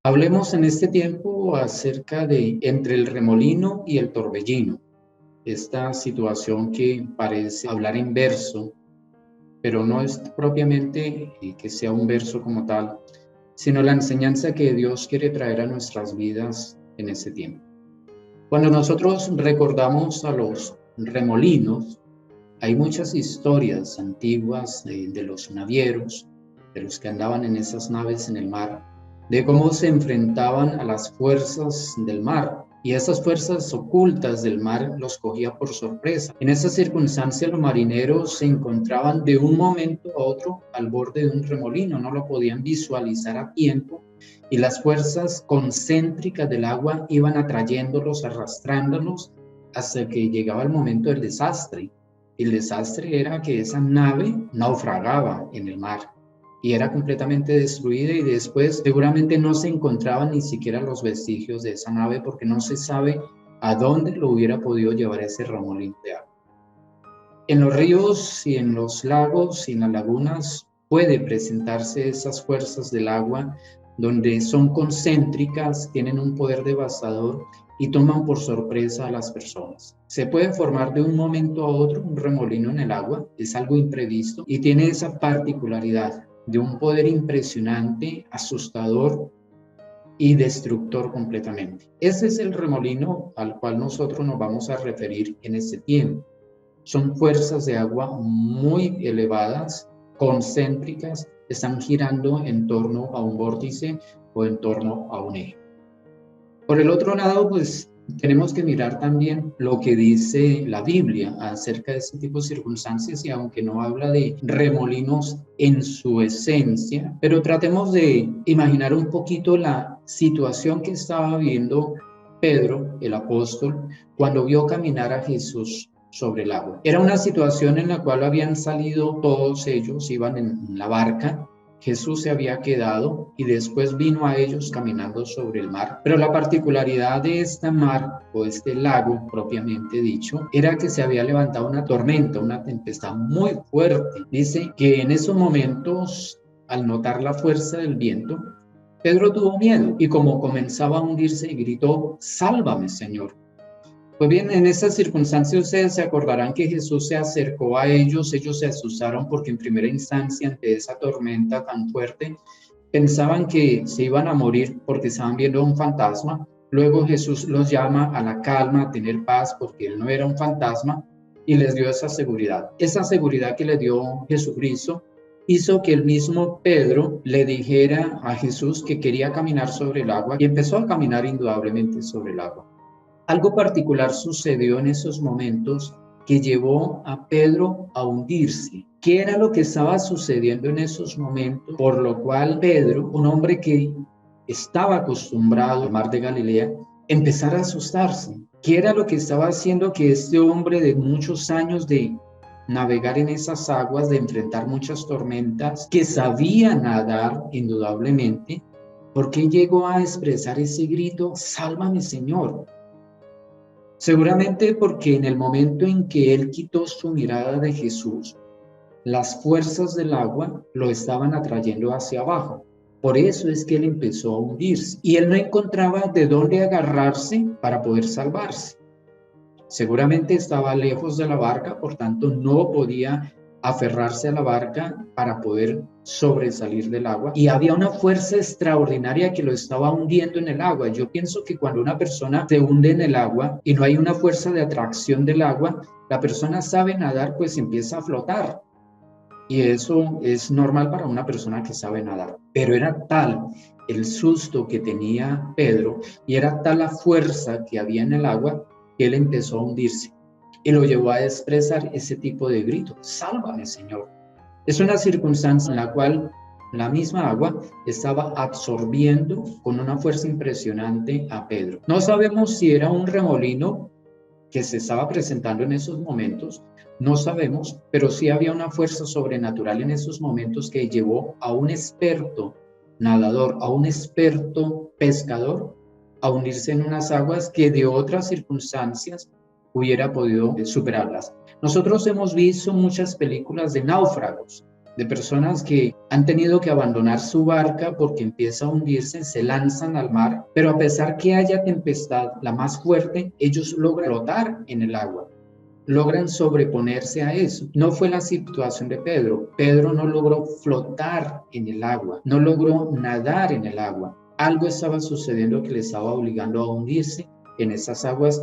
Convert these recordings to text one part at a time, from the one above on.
Hablemos en este tiempo acerca de entre el remolino y el torbellino, esta situación que parece hablar en verso, pero no es propiamente que sea un verso como tal, sino la enseñanza que Dios quiere traer a nuestras vidas en ese tiempo. Cuando nosotros recordamos a los remolinos, hay muchas historias antiguas de los navieros, de los que andaban en esas naves en el mar, de cómo se enfrentaban a las fuerzas del mar, y esas fuerzas ocultas del mar los cogía por sorpresa. En esa circunstancia los marineros se encontraban de un momento a otro al borde de un remolino, no lo podían visualizar a tiempo, y las fuerzas concéntricas del agua iban atrayéndolos, arrastrándolos, hasta que llegaba el momento del desastre. El desastre era que esa nave naufragaba en el mar y era completamente destruida, y después seguramente no se encontraban ni siquiera los vestigios de esa nave, porque no se sabe a dónde lo hubiera podido llevar ese remolino de agua. En los ríos y en los lagos y en las lagunas puede presentarse esas fuerzas del agua donde son concéntricas, tienen un poder devastador y toman por sorpresa a las personas. Se puede formar de un momento a otro un remolino en el agua, es algo imprevisto y tiene esa particularidad de un poder impresionante, asustador y destructor completamente. Ese es el remolino al cual nosotros nos vamos a referir en este tiempo. Son fuerzas de agua muy elevadas, concéntricas, están girando en torno a un vórtice o en torno a un eje. Por el otro lado, pues tenemos que mirar también lo que dice la Biblia acerca de este tipo de circunstancias, y aunque no habla de remolinos en su esencia, pero tratemos de imaginar un poquito la situación que estaba viviendo Pedro, el apóstol, cuando vio caminar a Jesús sobre el agua. Era una situación en la cual habían salido todos ellos, iban en la barca, Jesús se había quedado y después vino a ellos caminando sobre el mar. Pero la particularidad de este mar o este lago propiamente dicho era que se había levantado una tormenta, una tempestad muy fuerte. Dice que en esos momentos, al notar la fuerza del viento, Pedro tuvo miedo y como comenzaba a hundirse, gritó: "Sálvame, Señor". Pues bien, en estas circunstancias ustedes se acordarán que Jesús se acercó a ellos se asustaron porque en primera instancia ante esa tormenta tan fuerte pensaban que se iban a morir porque estaban viendo un fantasma. Luego Jesús los llama a la calma, a tener paz, porque él no era un fantasma, y les dio esa seguridad. Esa seguridad que le dio Jesucristo hizo que el mismo Pedro le dijera a Jesús que quería caminar sobre el agua, y empezó a caminar indudablemente sobre el agua. Algo particular sucedió en esos momentos que llevó a Pedro a hundirse. ¿Qué era lo que estaba sucediendo en esos momentos? Por lo cual Pedro, un hombre que estaba acostumbrado al mar de Galilea, empezara a asustarse. ¿Qué era lo que estaba haciendo que este hombre de muchos años de navegar en esas aguas, de enfrentar muchas tormentas, que sabía nadar indudablemente, por qué llegó a expresar ese grito: "Sálvame, Señor"? Seguramente porque en el momento en que él quitó su mirada de Jesús, las fuerzas del agua lo estaban atrayendo hacia abajo. Por eso es que él empezó a hundirse y él no encontraba de dónde agarrarse para poder salvarse. Seguramente estaba lejos de la barca, por tanto no podía aferrarse a la barca para poder sobresalir del agua, y había una fuerza extraordinaria que lo estaba hundiendo en el agua. Yo pienso que cuando una persona se hunde en el agua y no hay una fuerza de atracción del agua, la persona sabe nadar, pues empieza a flotar, y eso es normal para una persona que sabe nadar. Pero era tal el susto que tenía Pedro y era tal la fuerza que había en el agua que él empezó a hundirse y lo llevó a expresar ese tipo de grito: "Sálvame, Señor". Es una circunstancia en la cual la misma agua estaba absorbiendo con una fuerza impresionante a Pedro. No sabemos si era un remolino que se estaba presentando en esos momentos, no sabemos, pero sí había una fuerza sobrenatural en esos momentos que llevó a un experto nadador, a un experto pescador, a hundirse en unas aguas que de otras circunstancias hubiera podido superarlas. Nosotros hemos visto muchas películas de náufragos, de personas que han tenido que abandonar su barca porque empieza a hundirse, se lanzan al mar, pero a pesar que haya tempestad, la más fuerte, ellos logran flotar en el agua, logran sobreponerse a eso. No fue la situación de Pedro. Pedro no logró flotar en el agua, no logró nadar en el agua. Algo estaba sucediendo que le estaba obligando a hundirse en esas aguas.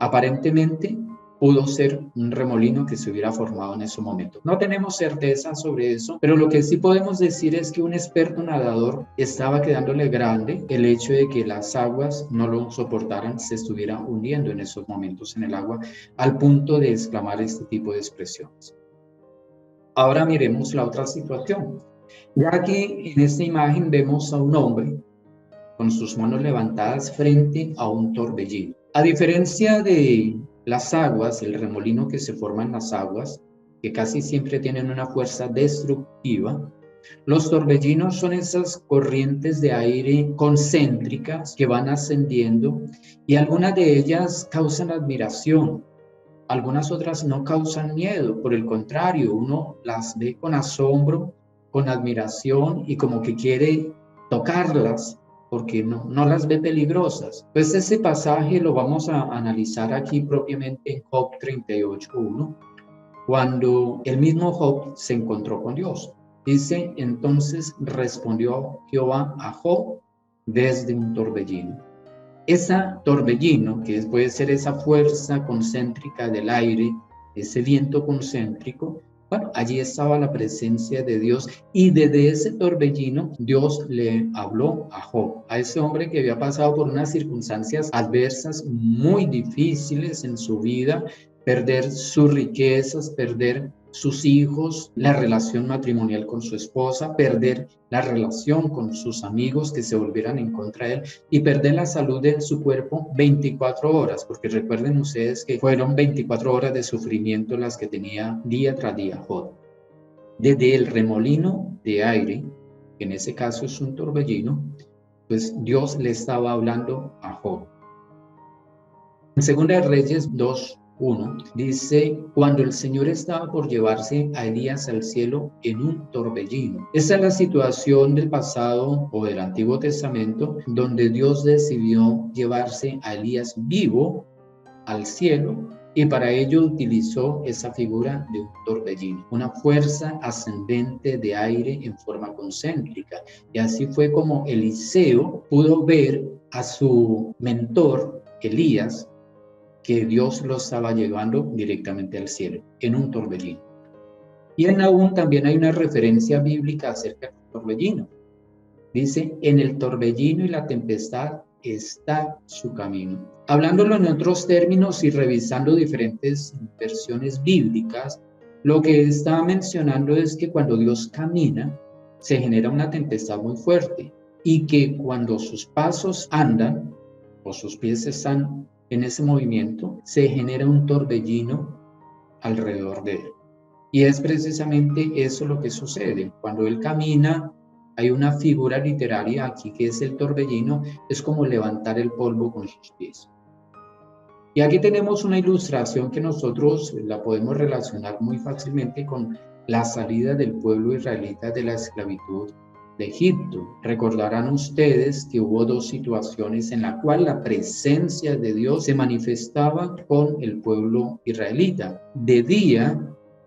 Aparentemente pudo ser un remolino que se hubiera formado en ese momento. No tenemos certeza sobre eso, pero lo que sí podemos decir es que un experto nadador estaba quedándole grande el hecho de que las aguas no lo soportaran, se estuviera hundiendo en esos momentos en el agua, al punto de exclamar este tipo de expresiones. Ahora miremos la otra situación. Ya aquí en esta imagen vemos a un hombre con sus manos levantadas frente a un torbellino. A diferencia de las aguas, el remolino que se forma en las aguas, que casi siempre tienen una fuerza destructiva, los torbellinos son esas corrientes de aire concéntricas que van ascendiendo y algunas de ellas causan admiración, algunas otras no causan miedo, por el contrario, uno las ve con asombro, con admiración y como que quiere tocarlas porque no las ve peligrosas. Pues ese pasaje lo vamos a analizar aquí propiamente en Job 38:1, cuando el mismo Job se encontró con Dios. Dice, entonces respondió Jehová a Job desde un torbellino. Esa torbellino, que puede ser esa fuerza concéntrica del aire, ese viento concéntrico, bueno, allí estaba la presencia de Dios y desde ese torbellino Dios le habló a Job, a ese hombre que había pasado por unas circunstancias adversas muy difíciles en su vida, perder sus riquezas, perder sus hijos, la relación matrimonial con su esposa, perder la relación con sus amigos que se volvieran en contra de él y perder la salud de su cuerpo 24 horas, porque recuerden ustedes que fueron 24 horas de sufrimiento las que tenía día tras día Job. Desde el remolino de aire, que en ese caso es un torbellino, pues Dios le estaba hablando a Job. En 2 Reyes 2:1 dice, cuando el Señor estaba por llevarse a Elías al cielo en un torbellino. Esa es la situación del pasado o del Antiguo Testamento, donde Dios decidió llevarse a Elías vivo al cielo y para ello utilizó esa figura de un torbellino, una fuerza ascendente de aire en forma concéntrica. Y así fue como Eliseo pudo ver a su mentor, Elías, que Dios lo estaba llevando directamente al cielo, en un torbellino. Y en Nahum también hay una referencia bíblica acerca del torbellino. Dice, en el torbellino y la tempestad está su camino. Hablándolo en otros términos y revisando diferentes versiones bíblicas, lo que está mencionando es que cuando Dios camina, se genera una tempestad muy fuerte y que cuando sus pasos andan o sus pies están en ese movimiento, se genera un torbellino alrededor de él. Y es precisamente eso lo que sucede. Cuando él camina, hay una figura literaria aquí que es el torbellino, es como levantar el polvo con sus pies. Y aquí tenemos una ilustración que nosotros la podemos relacionar muy fácilmente con la salida del pueblo israelita de la esclavitud de Egipto. Recordarán ustedes que hubo dos situaciones en las cuales la presencia de Dios se manifestaba con el pueblo israelita. De día,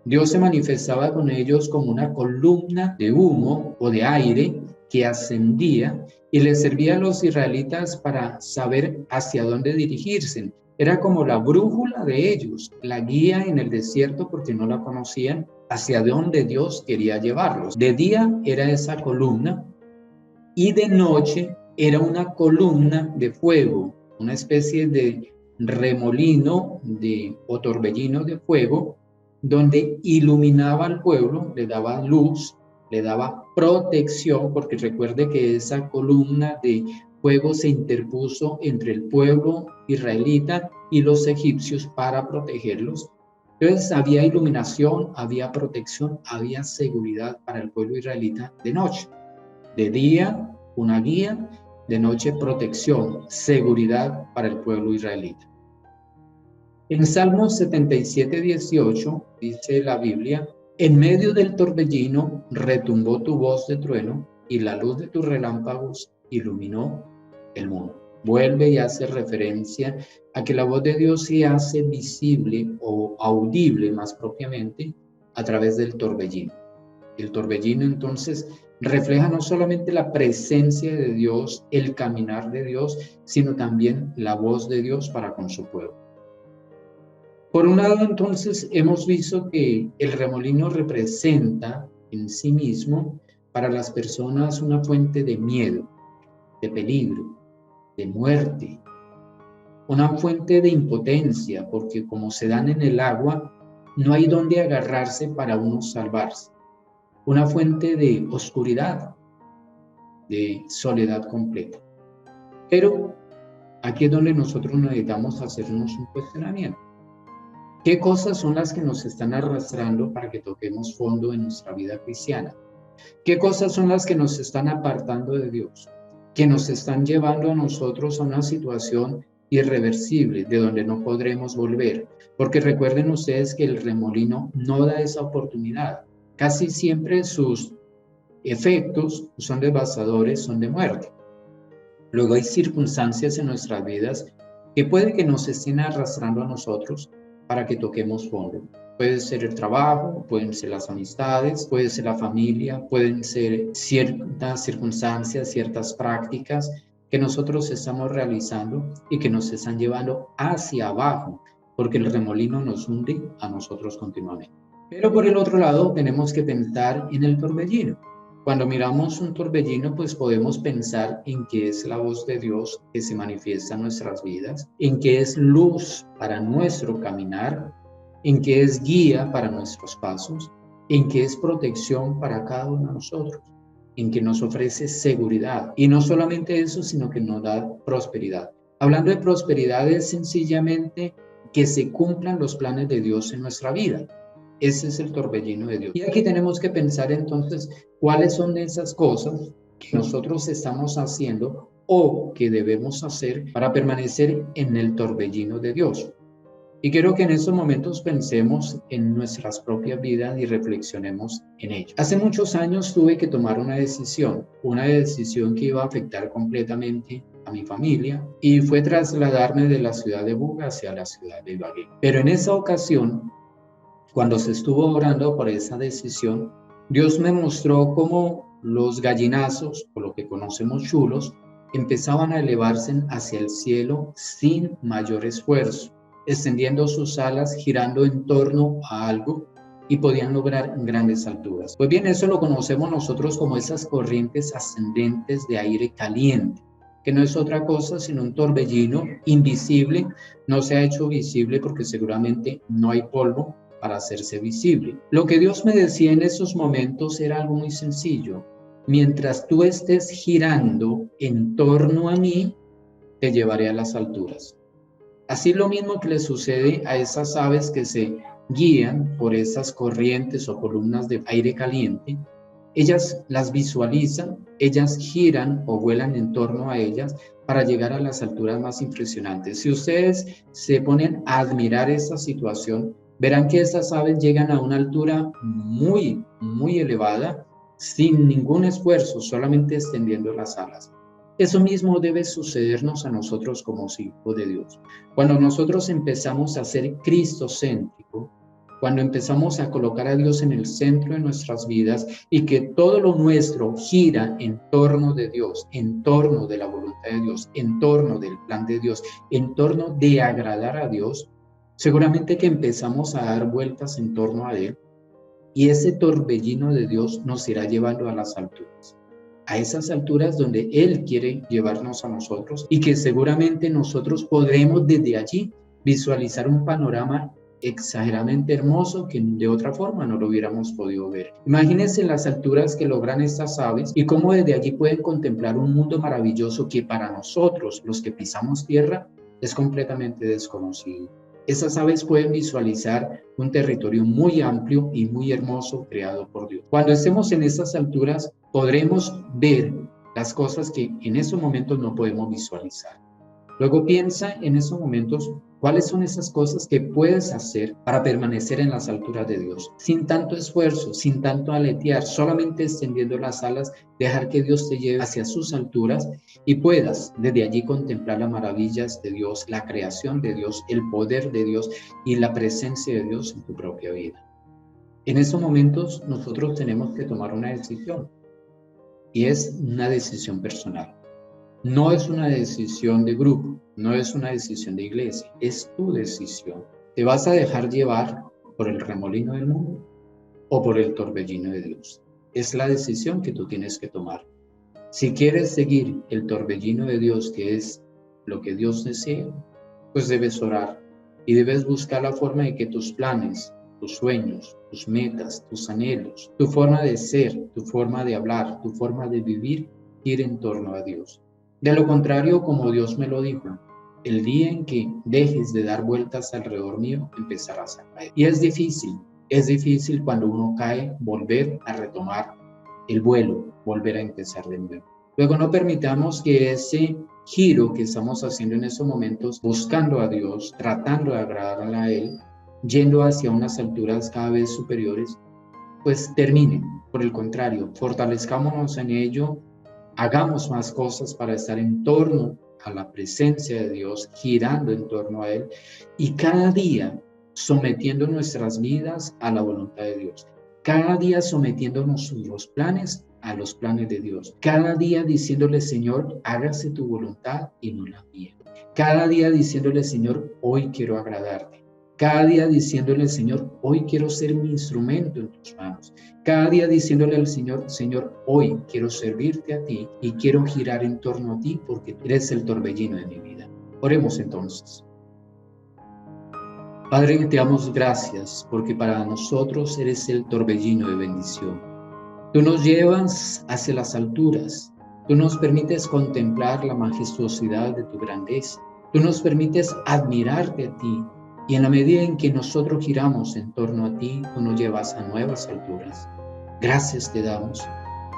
Dios se manifestaba con ellos como una columna de humo o de aire que ascendía y les servía a los israelitas para saber hacia dónde dirigirse. Era como la brújula de ellos, la guía en el desierto porque no la conocían, hacia dónde Dios quería llevarlos. De día era esa columna y de noche era una columna de fuego, una especie de remolino o torbellino de fuego donde iluminaba al pueblo, le daba luz, le daba protección, porque recuerde que esa columna de fuego se interpuso entre el pueblo israelita y los egipcios para protegerlos. Entonces había iluminación, había protección, había seguridad para el pueblo israelita de noche. De día, una guía, de noche, protección, seguridad para el pueblo israelita. En Salmos 77:18 dice la Biblia, En medio del torbellino retumbó tu voz de trueno y la luz de tus relámpagos iluminó el mundo. Vuelve y hace referencia a que la voz de Dios se hace visible o audible más propiamente a través del torbellino. El torbellino entonces refleja no solamente la presencia de Dios, el caminar de Dios, sino también la voz de Dios para con su pueblo. Por un lado, entonces, hemos visto que el remolino representa en sí mismo para las personas una fuente de miedo, de peligro, de muerte, una fuente de impotencia, porque como se dan en el agua, no hay dónde agarrarse para uno salvarse. Una fuente de oscuridad, de soledad completa. Pero aquí es donde nosotros necesitamos hacernos un cuestionamiento. ¿Qué cosas son las que nos están arrastrando para que toquemos fondo en nuestra vida cristiana? ¿Qué cosas son las que nos están apartando de Dios? Que nos están llevando a nosotros a una situación irreversible de donde no podremos volver. Porque recuerden ustedes que el remolino no da esa oportunidad. Casi siempre sus efectos son devastadores, son de muerte. Luego hay circunstancias en nuestras vidas que puede que nos estén arrastrando a nosotros para que toquemos fondo. Puede ser el trabajo, pueden ser las amistades, puede ser la familia, pueden ser ciertas circunstancias, ciertas prácticas que nosotros estamos realizando y que nos están llevando hacia abajo, porque el remolino nos hunde a nosotros continuamente. Pero por el otro lado tenemos que pensar en el torbellino. Cuando miramos un torbellino, pues podemos pensar en que es la voz de Dios que se manifiesta en nuestras vidas, en que es luz para nuestro caminar, en que es guía para nuestros pasos, en que es protección para cada uno de nosotros, en que nos ofrece seguridad. Y no solamente eso, sino que nos da prosperidad. Hablando de prosperidad es sencillamente que se cumplan los planes de Dios en nuestra vida. Ese es el torbellino de Dios. Y aquí tenemos que pensar entonces cuáles son esas cosas que nosotros estamos haciendo o que debemos hacer para permanecer en el torbellino de Dios. Y quiero que en estos momentos pensemos en nuestras propias vidas y reflexionemos en ello. Hace muchos años tuve que tomar una decisión que iba a afectar completamente a mi familia y fue trasladarme de la ciudad de Buga hacia la ciudad de Ibagué. Pero en esa ocasión, cuando se estuvo orando por esa decisión, Dios me mostró cómo los gallinazos, o lo que conocemos chulos, empezaban a elevarse hacia el cielo sin mayor esfuerzo, extendiendo sus alas, girando en torno a algo y podían lograr grandes alturas. Pues bien, eso lo conocemos nosotros como esas corrientes ascendentes de aire caliente, que no es otra cosa sino un torbellino invisible. No se ha hecho visible porque seguramente no hay polvo para hacerse visible. Lo que Dios me decía en esos momentos era algo muy sencillo. Mientras tú estés girando en torno a mí, te llevaré a las alturas. Así lo mismo que le sucede a esas aves que se guían por esas corrientes o columnas de aire caliente. Ellas las visualizan, ellas giran o vuelan en torno a ellas para llegar a las alturas más impresionantes. Si ustedes se ponen a admirar esta situación, verán que estas aves llegan a una altura muy, muy elevada, sin ningún esfuerzo, solamente extendiendo las alas. Eso mismo debe sucedernos a nosotros como hijos de Dios. Cuando nosotros empezamos a ser cristocéntrico, cuando empezamos a colocar a Dios en el centro de nuestras vidas y que todo lo nuestro gira en torno de Dios, en torno de la voluntad de Dios, en torno del plan de Dios, en torno de agradar a Dios, seguramente que empezamos a dar vueltas en torno a Él y ese torbellino de Dios nos irá llevando a las alturas. A esas alturas donde Él quiere llevarnos a nosotros y que seguramente nosotros podremos desde allí visualizar un panorama exageradamente hermoso que de otra forma no lo hubiéramos podido ver. Imagínense las alturas que logran estas aves y cómo desde allí pueden contemplar un mundo maravilloso que para nosotros, los que pisamos tierra, es completamente desconocido. Esas aves pueden visualizar un territorio muy amplio y muy hermoso creado por Dios. Cuando estemos en estas alturas, podremos ver las cosas que en esos momentos no podemos visualizar. Luego piensa en esos momentos ¿Cuáles son esas cosas que puedes hacer para permanecer en las alturas de Dios? Sin tanto esfuerzo, sin tanto aletear, solamente extendiendo las alas, dejar que Dios te lleve hacia sus alturas y puedas desde allí contemplar las maravillas de Dios, la creación de Dios, el poder de Dios y la presencia de Dios en tu propia vida. En estos momentos nosotros tenemos que tomar una decisión y es una decisión personal. No es una decisión de grupo, no es una decisión de iglesia, es tu decisión. ¿Te vas a dejar llevar por el remolino del mundo o por el torbellino de Dios? Es la decisión que tú tienes que tomar. Si quieres seguir el torbellino de Dios, que es lo que Dios desea, pues debes orar y debes buscar la forma de que tus planes, tus sueños, tus metas, tus anhelos, tu forma de ser, tu forma de hablar, tu forma de vivir, gire en torno a Dios. De lo contrario, como Dios me lo dijo, el día en que dejes de dar vueltas alrededor mío, empezarás a caer. Y es difícil cuando uno cae volver a retomar el vuelo, volver a empezar de nuevo. Luego no permitamos que ese giro que estamos haciendo en estos momentos, buscando a Dios, tratando de agradarle a Él, yendo hacia unas alturas cada vez superiores, pues termine. Por el contrario, fortalezcámonos en ello, hagamos más cosas para estar en torno a la presencia de Dios, girando en torno a Él y cada día sometiendo nuestras vidas a la voluntad de Dios. Cada día sometiendo nuestros planes a los planes de Dios. Cada día diciéndole, Señor, hágase tu voluntad y no la mía. Cada día diciéndole, Señor, hoy quiero agradarte. Cada día diciéndole, Señor, hoy quiero ser mi instrumento en tus manos. Cada día diciéndole al Señor, Señor, hoy quiero servirte a ti y quiero girar en torno a ti porque eres el torbellino de mi vida. Oremos entonces. Padre, te damos gracias porque para nosotros eres el torbellino de bendición. Tú nos llevas hacia las alturas. Tú nos permites contemplar la majestuosidad de tu grandeza. Tú nos permites admirarte a ti. Y en la medida en que nosotros giramos en torno a ti, tú nos llevas a nuevas alturas. Gracias te damos,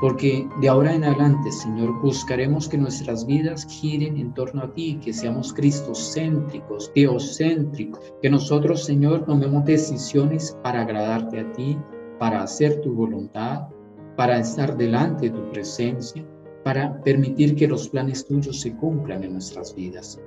porque de ahora en adelante, Señor, buscaremos que nuestras vidas giren en torno a ti, que seamos cristocéntricos, teocéntricos, que nosotros, Señor, tomemos decisiones para agradarte a ti, para hacer tu voluntad, para estar delante de tu presencia, para permitir que los planes tuyos se cumplan en nuestras vidas.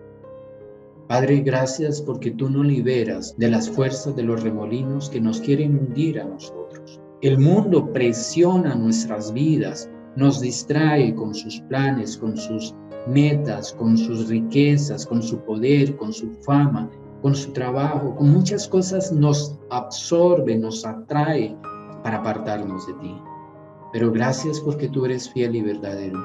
Padre, gracias porque tú nos liberas de las fuerzas de los remolinos que nos quieren hundir a nosotros. El mundo presiona nuestras vidas, nos distrae con sus planes, con sus metas, con sus riquezas, con su poder, con su fama, con su trabajo, con muchas cosas nos absorbe, nos atrae para apartarnos de ti. Pero gracias porque tú eres fiel y verdadero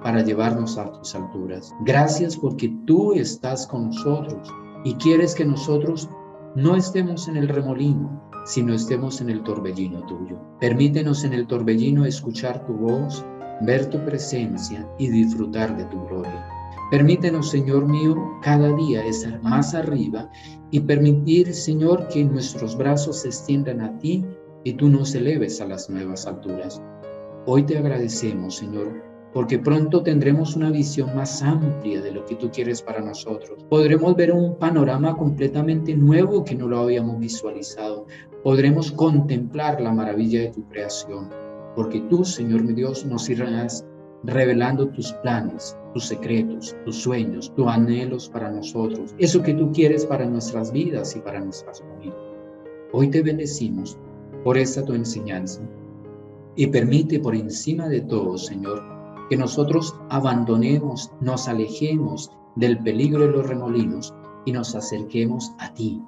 para llevarnos a tus alturas. Gracias porque tú estás con nosotros y quieres que nosotros no estemos en el remolino, sino estemos en el torbellino tuyo. Permítenos en el torbellino escuchar tu voz, ver tu presencia y disfrutar de tu gloria. Permítenos, Señor mío, cada día estar más arriba y permitir, Señor, que nuestros brazos se extiendan a ti y tú nos eleves a las nuevas alturas. Hoy te agradecemos, Señor, porque pronto tendremos una visión más amplia de lo que tú quieres para nosotros. Podremos ver un panorama completamente nuevo que no lo habíamos visualizado. Podremos contemplar la maravilla de tu creación, porque tú, Señor mi Dios, nos irás revelando tus planes, tus secretos, tus sueños, tus anhelos para nosotros, eso que tú quieres para nuestras vidas y para nuestras familias. Hoy te bendecimos por esta tu enseñanza. Y permite por encima de todo, Señor, que nosotros abandonemos, nos alejemos del peligro de los remolinos y nos acerquemos a ti,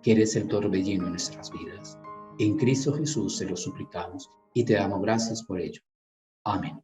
que eres el torbellino en nuestras vidas. En Cristo Jesús se lo suplicamos y te damos gracias por ello. Amén.